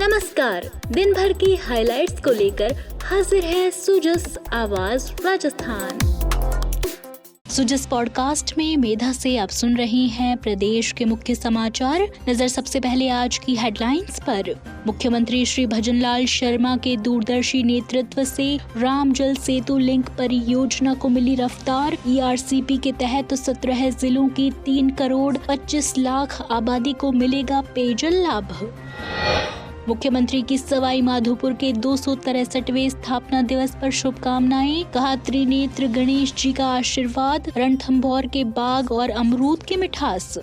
नमस्कार, दिन भर की हाइलाइट्स को लेकर हाजिर है सुजस आवाज राजस्थान। सुजस पॉडकास्ट में मेधा से आप सुन रही हैं प्रदेश के मुख्य समाचार। नजर सबसे पहले आज की हेडलाइंस पर। मुख्यमंत्री श्री भजनलाल शर्मा के दूरदर्शी नेतृत्व से राम जल सेतु लिंक परियोजना को मिली रफ्तार। ERCP के तहत 17 जिलों की 3 करोड़ 25 लाख आबादी को मिलेगा पेयजल लाभ। मुख्यमंत्री की सवाई माधोपुर के 263वें स्थापना दिवस पर शुभकामनाएं। कहा, त्रिनेत्र गणेश जी का आशीर्वाद, रणथंभौर के बाग और अमरूद की मिठास।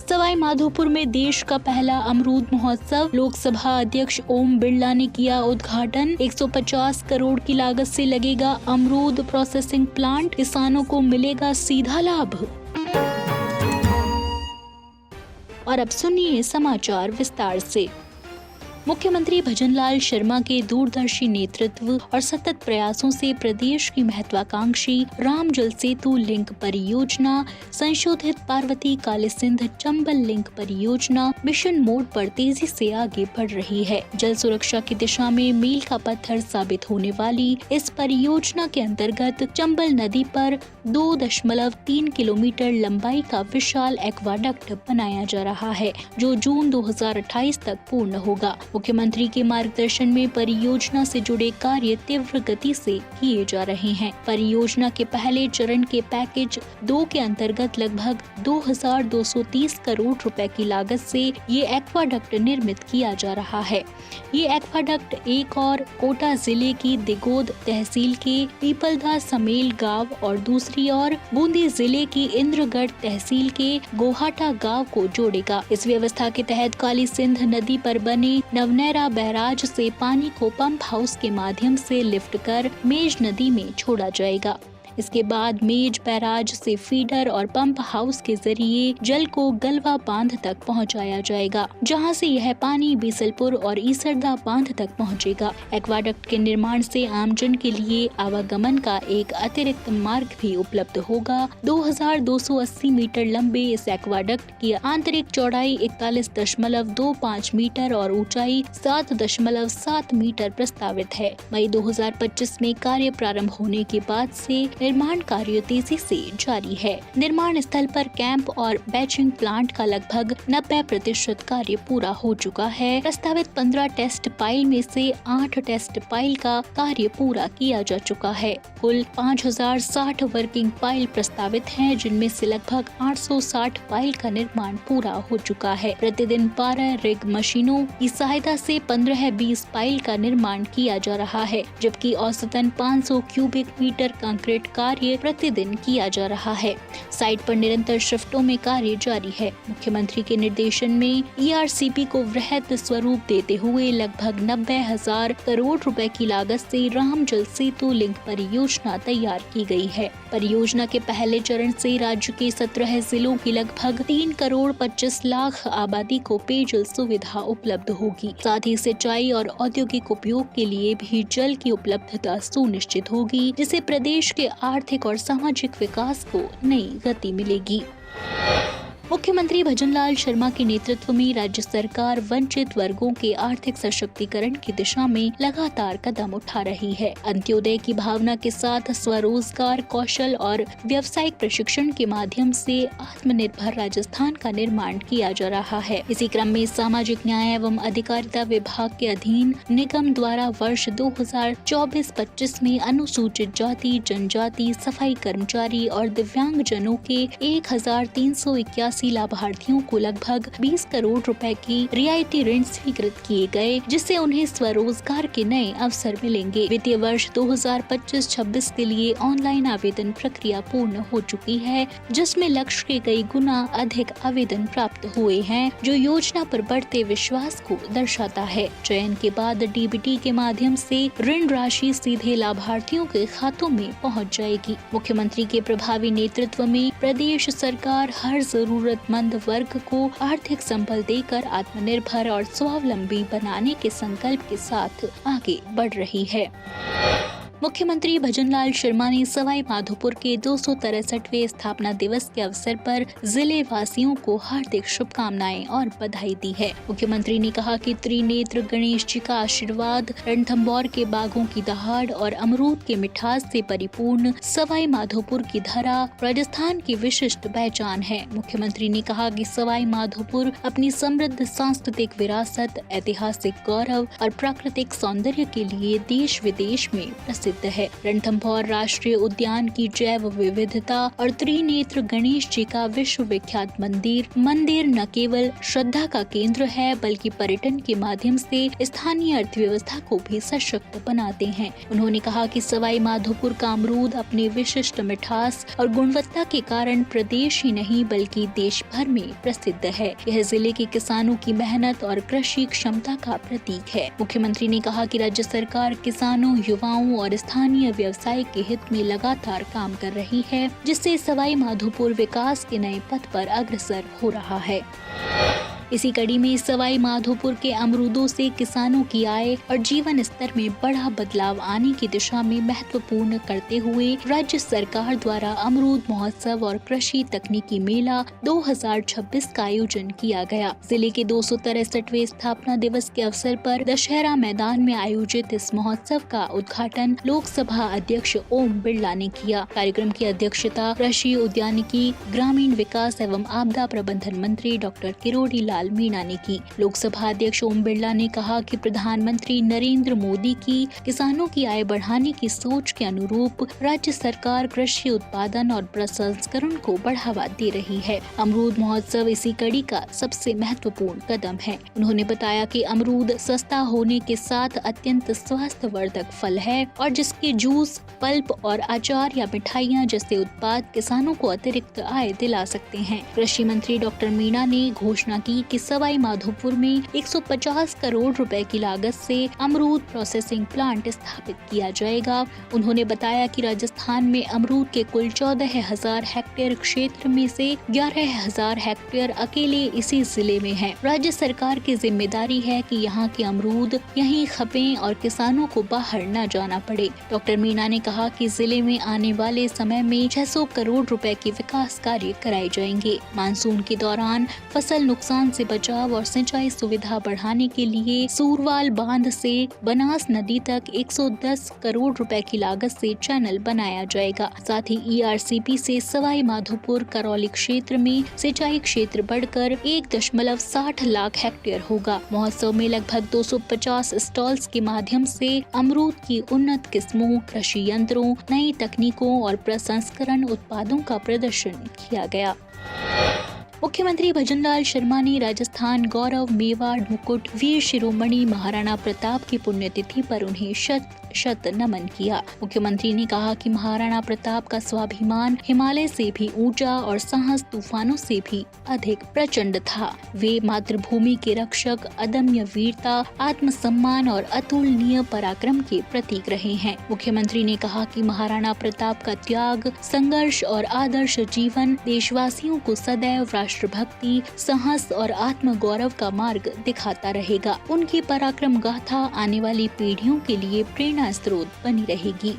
सवाई माधोपुर में देश का पहला अमरूद महोत्सव। लोकसभा अध्यक्ष ओम बिरला ने किया उद्घाटन। 150 करोड़ की लागत से लगेगा अमरूद प्रोसेसिंग प्लांट, किसानों को मिलेगा सीधा लाभ। और अब सुनिए समाचार विस्तार से। मुख्यमंत्री भजनलाल शर्मा के दूरदर्शी नेतृत्व और सतत प्रयासों से प्रदेश की महत्वाकांक्षी राम जल सेतु लिंक परियोजना, संशोधित पार्वती कालीसिंध चंबल लिंक परियोजना मिशन मोड पर तेजी से आगे बढ़ रही है। जल सुरक्षा की दिशा में मील का पत्थर साबित होने वाली इस परियोजना के अंतर्गत चंबल नदी पर 2.3 किलोमीटर लंबाई का विशाल एक्वाडक्ट बनाया जा रहा है, जो जून 2028 तक पूर्ण होगा। मुख्यमंत्री के मार्गदर्शन में परियोजना से जुड़े कार्य तीव्र गति से किए जा रहे हैं। परियोजना के पहले चरण के पैकेज 2 के अंतर्गत लगभग 2230 करोड़ रुपए की लागत से ये एक्वाडक्ट निर्मित किया जा रहा है। ये एक्वाडक्ट एक और कोटा जिले की दिगोद तहसील के पीपलदा समेल गांव और दूसरी ओर बूंदी जिले की इंद्रगढ़ तहसील के गोहाटा गांव को जोड़ेगा। इस व्यवस्था के तहत कालीसिंध नदी पर बने नवनैरा बैराज से पानी को पंप हाउस के माध्यम से लिफ्ट कर मेज नदी में छोड़ा जाएगा। इसके बाद मेज बैराज से फीडर और पंप हाउस के जरिए जल को गलवा बांध तक पहुंचाया जाएगा, जहां से यह पानी बीसलपुर और ईसरदा बांध तक पहुंचेगा। एक्वाडक्ट के निर्माण से आमजन के लिए आवागमन का एक अतिरिक्त मार्ग भी उपलब्ध होगा। 2280 मीटर लंबे इस एक्वाडक्ट की आंतरिक चौड़ाई 41.25 मीटर और ऊंचाई 7.7 मीटर प्रस्तावित है। मई 2025 में कार्य प्रारंभ होने के बाद से निर्माण कार्य तेजी से जारी है। निर्माण स्थल पर कैंप और बैचिंग प्लांट का लगभग 90% कार्य पूरा हो चुका है। प्रस्तावित 15 टेस्ट पाइल में से 8 टेस्ट पाइल का कार्य पूरा किया जा चुका है। कुल 5060 वर्किंग पाइल प्रस्तावित हैं, जिनमें से लगभग 860 पाइल का निर्माण पूरा हो चुका है। प्रतिदिन 12 रिग मशीनों की सहायता से 15-20 पाइल का निर्माण किया जा रहा है, जबकि औसतन 500 क्यूबिक मीटर कंक्रीट कार्य प्रतिदिन किया जा रहा है। साइट पर निरंतर शिफ्टों में कार्य जारी है। मुख्यमंत्री के निर्देशन में ERCP को वृहद स्वरूप देते हुए लगभग 90,000 करोड़ रुपए की लागत से राम जल सेतु लिंक परियोजना तैयार की गई है। परियोजना के पहले चरण से राज्य के 17 जिलों की लगभग 3 करोड़ 25 लाख आबादी को पेयजल सुविधा उपलब्ध होगी। साथ ही सिंचाई और औद्योगिक उपयोग के लिए भी जल की उपलब्धता सुनिश्चित होगी, जिससे प्रदेश के आर्थिक और सामाजिक विकास को नई गति मिलेगी। मुख्यमंत्री भजनलाल शर्मा के नेतृत्व में राज्य सरकार वंचित वर्गों के आर्थिक सशक्तिकरण की दिशा में लगातार कदम उठा रही है। अंत्योदय की भावना के साथ स्वरोजगार, कौशल और व्यावसायिक प्रशिक्षण के माध्यम से आत्मनिर्भर राजस्थान का निर्माण किया जा रहा है। इसी क्रम में सामाजिक न्याय एवं अधिकारिता विभाग के अधीन निगम द्वारा वर्ष 2024-25 में अनुसूचित जाति, जनजाति, सफाई कर्मचारी और दिव्यांग जनों के 1381 लाभार्थियों को लगभग 20 करोड़ रुपए की रियायती ऋण स्वीकृत किए गए, जिससे उन्हें स्वरोजगार के नए अवसर मिलेंगे। वित्तीय वर्ष 2025-26 के लिए ऑनलाइन आवेदन प्रक्रिया पूर्ण हो चुकी है, जिसमें लक्ष्य के कई गुना अधिक आवेदन प्राप्त हुए हैं, जो योजना पर बढ़ते विश्वास को दर्शाता है। चयन के बाद DBT के माध्यम से ऋण राशि सीधे लाभार्थियों के खातों में पहुंच जाएगी। मुख्यमंत्री के प्रभावी नेतृत्व में प्रदेश सरकार हर जरूरतमंद वर्ग को आर्थिक संबल देकर आत्मनिर्भर और स्वावलंबी बनाने के संकल्प के साथ आगे बढ़ रही है। मुख्यमंत्री भजनलाल शर्मा ने सवाई माधोपुर के 263वें स्थापना दिवस के अवसर पर जिले वासियों को हार्दिक शुभकामनाएं और बधाई दी है। मुख्यमंत्री ने कहा कि त्रिनेत्र गणेश जी का आशीर्वाद, रणथंभौर के बागों की दहाड़ और अमरूद के मिठास से परिपूर्ण सवाई माधोपुर की धरा राजस्थान की विशिष्ट पहचान है। मुख्यमंत्री ने कहा कि सवाई माधोपुर अपनी समृद्ध सांस्कृतिक विरासत, ऐतिहासिक गौरव और प्राकृतिक सौंदर्य के लिए देश विदेश में प्रसिद्ध है। रणथंभौर राष्ट्रीय उद्यान की जैव विविधता और त्रिनेत्र गणेश जी का विश्व विख्यात मंदिर न केवल श्रद्धा का केंद्र है बल्कि पर्यटन के माध्यम से स्थानीय अर्थव्यवस्था को भी सशक्त बनाते हैं। उन्होंने कहा कि सवाई माधोपुर का अमरूद अपने विशिष्ट मिठास और गुणवत्ता के कारण प्रदेश ही नहीं बल्कि देश भर में प्रसिद्ध है। यह जिले के किसानों की मेहनत और कृषि क्षमता का प्रतीक है। मुख्यमंत्री ने कहा कि राज्य सरकार किसानों, युवाओं और स्थानीय व्यवसाय के हित में लगातार काम कर रही है, जिससे सवाई माधोपुर विकास के नए पथ पर अग्रसर हो रहा है। इसी कड़ी में सवाई माधोपुर के अमरूदों से किसानों की आय और जीवन स्तर में बड़ा बदलाव आने की दिशा में महत्वपूर्ण करते हुए राज्य सरकार द्वारा अमरूद महोत्सव और कृषि तकनीकी मेला 2026 का आयोजन किया गया। जिले के 263वें स्थापना दिवस के अवसर पर दशहरा मैदान में आयोजित इस महोत्सव का उद्घाटन लोकसभा अध्यक्ष ओम बिरला ने किया। कार्यक्रम की अध्यक्षता कृषि, उद्यानिकी, ग्रामीण विकास एवं आपदा प्रबंधन मंत्री डॉक्टर किरोड़ी लाल मीणा ने की। लोकसभा अध्यक्ष ओम बिरला ने कहा कि प्रधानमंत्री नरेंद्र मोदी की किसानों की आय बढ़ाने की सोच के अनुरूप राज्य सरकार कृषि उत्पादन और प्रसंस्करण को बढ़ावा दे रही है। अमरूद महोत्सव इसी कड़ी का सबसे महत्वपूर्ण कदम है। उन्होंने बताया कि अमरूद सस्ता होने के साथ अत्यंत स्वास्थ्यवर्धक फल है और जिसके जूस, पल्प और अचार या मिठाइयाँ जैसे उत्पाद किसानों को अतिरिक्त आय दिला सकते हैं। कृषि मंत्री डॉक्टर मीणा ने घोषणा की कि सवाई माधोपुर में 150 करोड़ रुपए की लागत से अमरूद प्रोसेसिंग प्लांट स्थापित किया जाएगा। उन्होंने बताया कि राजस्थान में अमरूद के कुल 14,000 हेक्टेयर क्षेत्र में से 11,000 हेक्टेयर अकेले इसी जिले में है। राज्य सरकार की जिम्मेदारी है कि यहाँ के अमरूद यहीं खपें और किसानों को बाहर न जाना पड़े। डॉक्टर मीणा ने कहा कि जिले में आने वाले समय में 600 करोड़ रुपए के विकास कार्य कराए जाएंगे। मानसून के दौरान फसल नुकसान से बचाव और सिंचाई सुविधा बढ़ाने के लिए सूरवाल बांध से बनास नदी तक 110 करोड़ रुपए की लागत से चैनल बनाया जाएगा। साथ ही ERCP से सवाई माधोपुर करौली क्षेत्र में सिंचाई क्षेत्र बढ़कर 1.60 लाख हेक्टेयर होगा। महोत्सव में लगभग 250 स्टॉल्स के माध्यम से अमरूद की उन्नत किस्मों, कृषि यंत्रों, नई तकनीकों और प्रसंस्करण उत्पादों का प्रदर्शन किया गया। मुख्यमंत्री भजनलाल शर्मा ने राजस्थान गौरव, मेवाड़ मुकुट, वीर शिरोमणि महाराणा प्रताप की पुण्यतिथि पर उन्हें शत शत नमन किया। मुख्यमंत्री ने कहा कि महाराणा प्रताप का स्वाभिमान हिमालय से भी ऊंचा और साहस तूफानों से भी अधिक प्रचंड था। वे मातृभूमि के रक्षक, अदम्य वीरता, आत्मसम्मान और अतुलनीय पराक्रम के प्रतीक रहे हैं। मुख्यमंत्री ने कहा कि महाराणा प्रताप का त्याग, संघर्ष और आदर्श जीवन देशवासियों को सदैव राष्ट्रभक्ति, साहस और आत्म गौरव का मार्ग दिखाता रहेगा। उनकी पराक्रम गाथा आने वाली पीढ़ियों के लिए प्रेरणा स्रोत बनी रहेगी।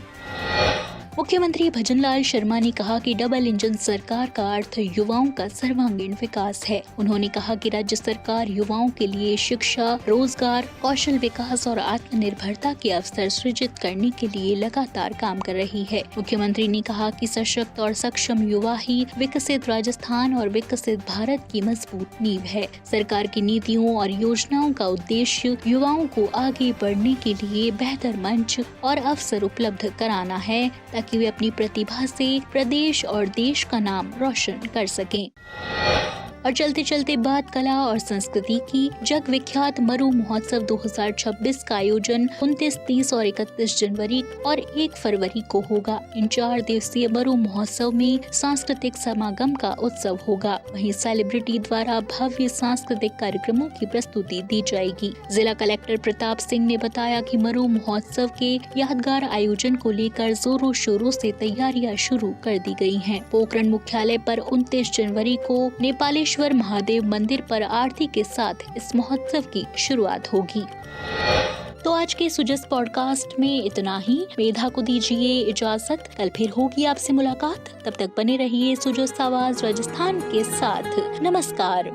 मुख्यमंत्री भजनलाल शर्मा ने कहा कि डबल इंजन सरकार का अर्थ युवाओं का सर्वांगीण विकास है। उन्होंने कहा कि राज्य सरकार युवाओं के लिए शिक्षा, रोजगार, कौशल विकास और आत्मनिर्भरता के अवसर सृजित करने के लिए लगातार काम कर रही है। मुख्यमंत्री ने कहा कि सशक्त और सक्षम युवा ही विकसित राजस्थान और विकसित भारत की मजबूत नींव है। सरकार की नीतियों और योजनाओं का उद्देश्य युवाओं को आगे बढ़ने के लिए बेहतर मंच और अवसर उपलब्ध कराना है ताकि वे अपनी प्रतिभा से प्रदेश और देश का नाम रोशन कर सकें। और चलते चलते बात कला और संस्कृति की। जग विख्यात मरु महोत्सव 2026 का आयोजन 29, 30 और 31 जनवरी और 1 फरवरी को होगा। इन 4 दिवसीय मरु महोत्सव में सांस्कृतिक समागम का उत्सव होगा। वहीं सेलिब्रिटी द्वारा भव्य सांस्कृतिक कार्यक्रमों की प्रस्तुति दी जाएगी। जिला कलेक्टर प्रताप सिंह ने बताया कि मरु महोत्सव के यादगार आयोजन को लेकर जोरों शोरों से तैयारियां शुरू कर दी गई हैं। पोखरण मुख्यालय पर 29 जनवरी को नेपालेश्वर महादेव मंदिर पर आरती के साथ इस महोत्सव की शुरुआत होगी। तो आज के सुजस पॉडकास्ट में इतना ही। मेधा को दीजिए इजाजत, कल फिर होगी आपसे मुलाकात। तब तक बने रहिए सुजस आवाज राजस्थान के साथ। नमस्कार।